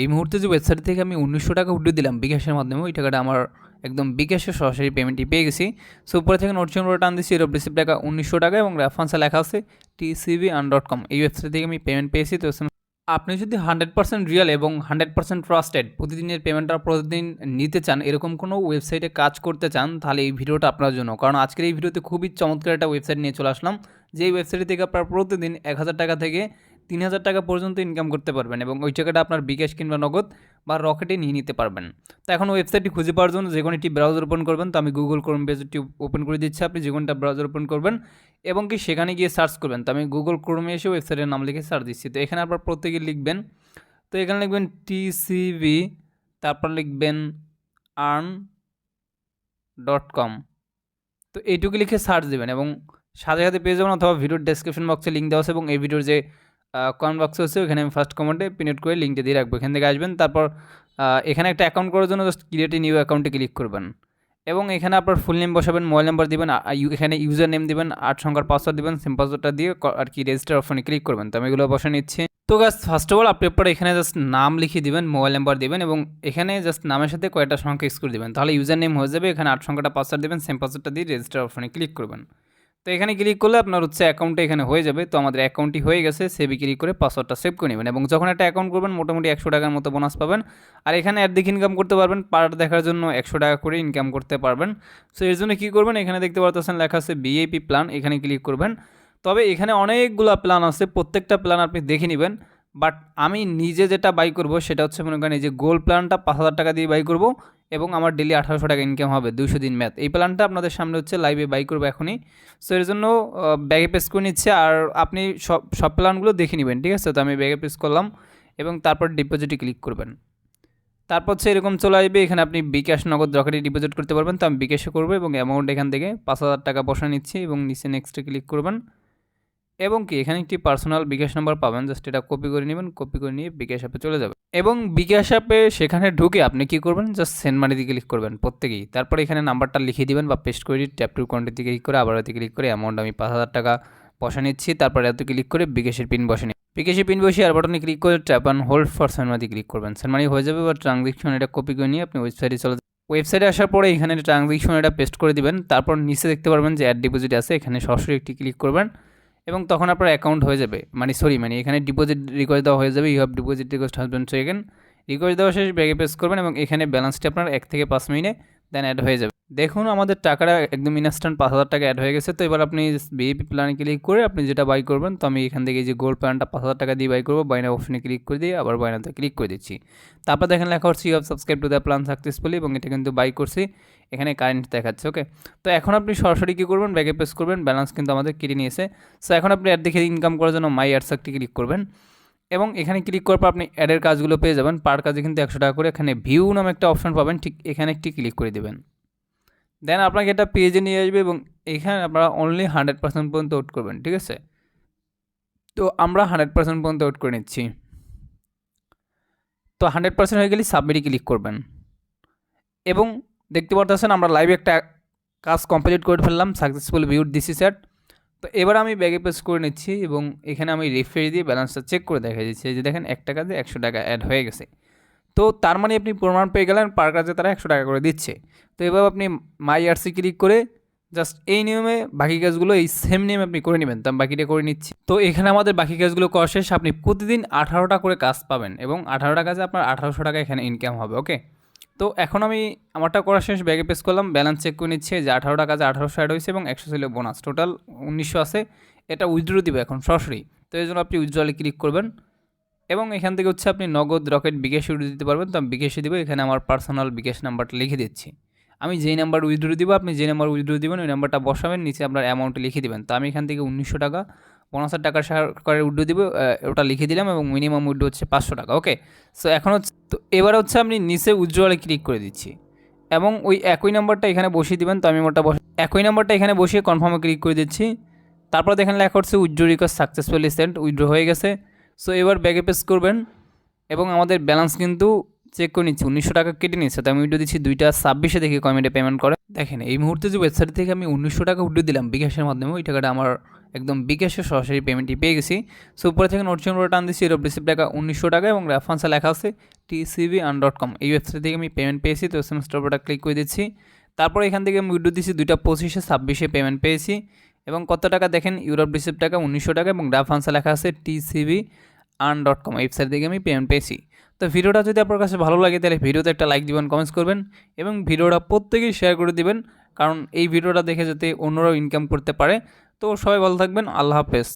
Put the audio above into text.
এই মুহূর্তে যে ওয়েবসাইট থেকে আমি ১৯০০ টাকা উইথড্র দিলাম বিকাশের মাধ্যমে, ওই টাকাটা আমার একদম বিকাশে সরাসরি পেমেন্টটি পেয়ে গেছি। সো উপরে থেকে নোট চিহ্ন টান দিচ্ছি, এর রিসিভ টাকা ১৯০০ টাকা এবং রেফারেন্সে লেখা আছে tcb.com। এই ওয়েবসাইট থেকে আমি পেমেন্ট পেয়েছি। তো আপনি যদি 100% রিয়েল এবং 100% ট্রাস্টেড প্রতিদিনের পেমেন্টটা প্রতিদিন নিতে চান, এরকম কোনো ওয়েবসাইটে কাজ করতে চান, তাহলে এই ভিডিওটা আপনার জন্য। কারণ আজকের এই ভিডিওতে খুবই চমৎকার একটা ওয়েবসাইট নিয়ে চলে আসলাম, যে এই ওয়েবসাইট থেকে আপনার প্রতিদিন ১,০০০ টাকা থেকে ৩,০০০ টাকা পর্যন্ত ইনকাম করতে পারবেন এবং ওই টাকাটা আপনার বিকাশ কিংবা নগদ বা রকেটে নিয়ে নিতে পারবেন। তো এখন ওয়েবসাইটটি খুঁজে পাওয়ার জন্য যে কোনো একটি ব্রাউজার ওপেন করবেন। তো আমি গুগল ক্রোম পেজটি ওপেন করে দিচ্ছি, আপনি যে কোনোটা ব্রাউজার ওপেন করবেন এবং কি সেখানে গিয়ে সার্চ করবেন। তো আমি গুগল ক্রোমে এসে ওয়েবসাইটের নাম লিখে সার্চ দিচ্ছি। তো এখানে আপনার প্রত্যেকে লিখবেন, তো এখানে লিখবেন tcb, তারপর লিখবেন earn.com। তো এইটুকু লিখে সার্চ দেবেন এবং সাথে সাথে পেয়ে যাবেন, অথবা ভিডিওর ডেসক্রিপশন বক্সে লিঙ্ক দেওয়া আছে এবং এই ভিডিওর যে কমেন্ট বক্স আছে ওখানে আমি ফার্স্ট কমেন্টে পিন করে লিঙ্কটা দিয়ে রাখবো। এখান থেকে আসবেন, তারপর এখানে একটা অ্যাকাউন্ট করার জন্য জাস্ট ক্রিয়েট এ নিউ অ্যাকাউন্টে ক্লিক করবেন এবং এখানে আপনার ফুল নেম বসাবেন, মোবাইল নাম্বার দিবেন, এখানে ইউজার নেম দিবেন, 8 সংখ্যার পাসওয়ার্ড দিবেন, সিম পাসওয়ার্ডটা দিয়ে আর কি রেজিস্টার অপশনে ক্লিক করবেন। তো আমি এগুলো বসে নিচ্ছি। তো গাছ ফার্স্ট অফ অল আপনি আপনার এখানে জাস্ট নাম লিখে দিবেন, মোবাইল নাম্বার দিবেন এবং এখানে জাস্ট নামের সাথে কয়েকটা সংখ্যা এক্স করে দিবেন, তাহলে ইউজার নেম হয়ে যাবে। এখানে 8 সংখ্যাটা পাসওয়ার্ড দিবেন, সেম পাসওয়ার্ডটা দিয়ে রেজিস্টার অপশনে ক্লিক করবেন। তো এখানে ক্লিক করলে আপনার হচ্ছে অ্যাকাউন্টটা এখানে হয়ে যাবে। তো আমাদের অ্যাকাউন্টটি হয়ে গেছে, সেভে ক্লিক করে পাসওয়ার্ডটা সেভ করে নেবেন এবং যখন একটা অ্যাকাউন্ট করবেন মোটামুটি 100 টাকার মতো বোনাস পাবেন। আর এখানে অ্যাড দেখে ইনকাম করতে পারবেন, পার দেখার জন্য 100 টাকা করে ইনকাম করতে পারবেন। সো এর জন্য কী করবেন, এখানে দেখতে পাচ্ছেন লেখা আছে ভিআইপি প্ল্যান, এখানে ক্লিক করবেন। তবে এখানে অনেকগুলো প্ল্যান আছে, প্রত্যেকটা প্ল্যান আপনি দেখে নেবেন। বাট আমি নিজে যেটা বাই করব সেটা হচ্ছে মনে করেন এই যে গোল্ড প্ল্যানটা 5,000 টাকা দিয়ে বাই করব এবং আমার ডেলি 1800 টাকা ইনকাম হবে 200 দিন ম্যাথ। এই প্ল্যানটা আপনাদের সামনে হচ্ছে লাইভে বাই করবো এখনই। সো এর জন্য ব্যাগে পেস করে নিচ্ছে, আর আপনি সব প্ল্যানগুলো দেখে নেবেন, ঠিক আছে। তো আমি ব্যাগে পেস করলাম এবং তারপর ডিপোজিটে ক্লিক করবেন। তারপর হচ্ছে এরকম চলে আসবে, এখানে আপনি বিকাশ নগদ রকেটে ডিপোজিট করতে পারবেন। তো আমি বিকাশে করবো এবং অ্যামাউন্ট এখান থেকে 5,000 টাকা বসা নিচ্ছি এবং নিচে নেক্সটে ক্লিক করবেন এবং কি এখানে একটি পার্সোনাল বিকাশ নাম্বার পাবেন, জাস্ট এটা কপি করে নেবেন, কপি করে নিয়ে বিকাশ অ্যাপে চলে যাবেন এবং বিকাশ অ্যাপে সেখানে ঢুকে আপনি কি করবেন, জাস্ট সেন্ড মানিতে ক্লিক করবেন প্রত্যেকেই। তারপরে এখানে নাম্বারটা লিখে দিবেন বা পেস্ট করে ট্যাপ টু কোয়ান্টিটি ক্লিক করে আবার এতে ক্লিক করে অ্যামাউন্ট আমি 5,000 টাকা বসা নিচ্ছি। তারপরে এত ক্লিক করে বিকাশের পিন বসে নিই, বিকাশের পিন বসিয়ে আর বাটনে ক্লিক করে tap and hold for send money click করবেন। সেন্ড মানি হয়ে যাবে বা ট্রানজ্যাকশন, এটা কপি করে নিয়ে আপনি ওয়েবসাইটে চলে যাবেন। ওয়েবসাইটে আসার পরে এখানে ট্রানজ্যাকশন এটা পেস্ট করে দিবেন। তারপর নিচে দেখতে পারবেন যে অ্যাড ডিপোজিট আছে, এখানে সরাসরি একটি ক্লিক করবেন এবং তখন আপনার অ্যাকাউন্ট হয়ে যাবে, মানে এখানে ডিপোজিট রিকোয়েস্ট দেওয়া হয়ে যাবে। You have deposit request husband. So এখানে রিকোয়েস্ট দেওয়া শেষ, ব্যাগে প্রেস করবেন এবং এখানে ব্যালেন্সটি আপনার 1 থেকে 5 মিনিটে দেন অ্যাড হয়ে যাবে। দেখুন আমাদের টাকাটা একদম ইনস্ট্যান্ট 5,000 টাকা অ্যাড হয়ে গেছে। তো এবার আপনি ভিআইপি প্ল্যানে ক্লিক করে আপনি যেটা বাই করবেন, তো আমি এখান থেকে যে গোল্ড প্ল্যানটা 5,000 টাকা দিয়ে বাই করবো, বাইনা অপশনে ক্লিক করে দিয়ে আবার বাইনাতে ক্লিক করে দিচ্ছি। তারপর দেখেন লেখা হচ্ছে you have subscribe to the plan successfully এবং এটা কিন্তু বাই করছি, এখানে কারেন্ট দেখাচ্ছে। ওকে, তো এখন আপনি সরাসরি কী করবেন, ব্যাগে প্রেস করবেন, ব্যালেন্স কিন্তু আমাদের কেটে নিয়েছে। সো এখন আপনি অ্যাড দেখে ইনকাম করার জন্য মাই অ্যাডস একটি ক্লিক করবেন এবং এখানে ক্লিক করার পর আপনি অ্যাডের কাজগুলো পেয়ে যাবেন। পার কাজে কিন্তু 100 টাকা করে। এখানে ভিউ নামে একটা অপশন পাবেন, ঠিক এখানে একটি ক্লিক করে দেবেন। দেন আপনাকে এটা পেজে নিয়ে আসবে এবং এখানে আপনারা অনলি 100% পর্যন্ত ওয়েট করবেন, ঠিক আছে। তো আমরা 100% পর্যন্ত ওয়েট করে নিচ্ছি। তো 100% হয়ে গেলে সাবমিটে ক্লিক করবেন এবং দেখতে পাচ্ছেন আমরা লাইভে একটা কাজ কমপ্লিট করে ফেললাম, successful viewed this is ad. তো এবার আমি ব্যাগে পেস করে নিচ্ছি এবং এখানে আমি রিফ্রেশ দিয়ে ব্যালেন্সটা চেক করে দেখা দিচ্ছি, যে দেখেন 1 টাকাতে 100 টাকা অ্যাড হয়ে গেছে। তো তার মানে আপনি প্রমাণ পেয়ে গেলেন, পার কাজে তারা 100 টাকা করে দিচ্ছে। তো এবার আপনি মাই আরসি ক্লিক করে জাস্ট এই নিয়মে বাকি কাজগুলো এই সেম নিয়মে আপনি করে নেবেন। তো আমি বাকিটা করে নিচ্ছি। তো এখানে আমাদের বাকি কাজগুলো করা শেষ, আপনি প্রতিদিন 18টা করে কাজ পাবেন এবং 18টা কাজে আপনার 1800 টাকা এখানে ইনকাম হবে। ওকে, তো এখন আমি আমারটা করা শেষ, ব্যাগে পেস করলাম, ব্যালেন্স চেক করে নিচ্ছে যে 18টা কাজে 1800 অ্যাড হয়েছে এবং 100 ছিল বোনাস, টোটাল 1900 আছে। এটা উইথড্র দিবে এখন সরাসরি। তো এই জন্য আপনি উইথড্রলে ক্লিক করবেন এবং এখান থেকে হচ্ছে আপনি নগদ রকেট বিকাশে উইথড্র দিতে পারবেন। তো আমি বিকাশে দিব, এখানে আমার পার্সোনাল বিকাশ নাম্বারটা লিখে দিচ্ছি। আমি যেই নাম্বার উইথড্র দিব, আপনি যে নাম্বার উইথড্র দিবেন ওই নাম্বারটা বসাবেন, নিচে আপনার অ্যামাউন্টটা লিখে দেবেন। তো আমি এখান থেকে 1900 টাকা 50,000 টাকার সরকারের উইথড্র দিব, ওটা লিখে দিলাম এবং মিনিমাম উইথড্র হচ্ছে 500 টাকা। ওকে, সো এখন হচ্ছে, তো এবার হচ্ছে আপনি নিচে উইথড্রলে ক্লিক করে দিচ্ছি এবং ওই একই নাম্বারটা এখানে বসিয়ে দিবেন। তো আমি ওটা একই নাম্বারটা এখানে বসিয়ে কনফার্মে ক্লিক করে দিচ্ছি। তারপর দেখেন লেখা হচ্ছে withdraw request successfully send, withdraw হয়ে গেছে। সো এবার ব্যাগে পেস করবেন এবং আমাদের ব্যালেন্স কিন্তু চেক করে নিচ্ছি, 1900 টাকা কেটে নিচ্ছে। তো আমি উইথড্র দিচ্ছি 2:26 দেখি কমেন্টে পেমেন্ট করে। দেখেন এই মুহূর্তে যে ওয়েবসাইট থেকে আমি 1900 টাকা উইথড্র দিলাম বিকাশের মাধ্যমে, ওই টাকাটা আমার একদম বিকাশে সরাসরি পেমেন্টটি পেয়ে গেছি। সো উপরে থেকে নোটিফিকেশন করে টান দিচ্ছি, ইউরোপ রিসিপ্ট টাকা 1900 টাকা এবং রেফারেন্সে লেখা আছে tcb.com। এই ওয়েবসাইট থেকে আমি পেমেন্ট পেয়েছি। তো সেমিস্টার উপরটা ক্লিক করে দিচ্ছি। তারপর এখান থেকে আমি উইথড্র দিচ্ছি 2টা 25-এ 26-এ পেমেন্ট পেয়েছি এবং কত টাকা দেখেন, ইউরোপ রিসিপ্ট টাকা 1900 টাকা এবং রেফারেন্সে লেখা আছে tcb.com। ওয়েবসাইট থেকে আমি পেমেন্ট পেয়েছি। তো ভিডিওটা যদি আপনার কাছে ভালো লাগে তাহলে ভিডিওতে একটা লাইক দিবেন, কমেন্টস করবেন এবং ভিডিওটা প্রত্যেকেই শেয়ার করে দিবেন, কারণ এই ভিডিওটা দেখে যাতে অন্যরাও ইনকাম করতে পারে। তো সবাই ভালো থাকবেন, আল্লাহ হাফেজ।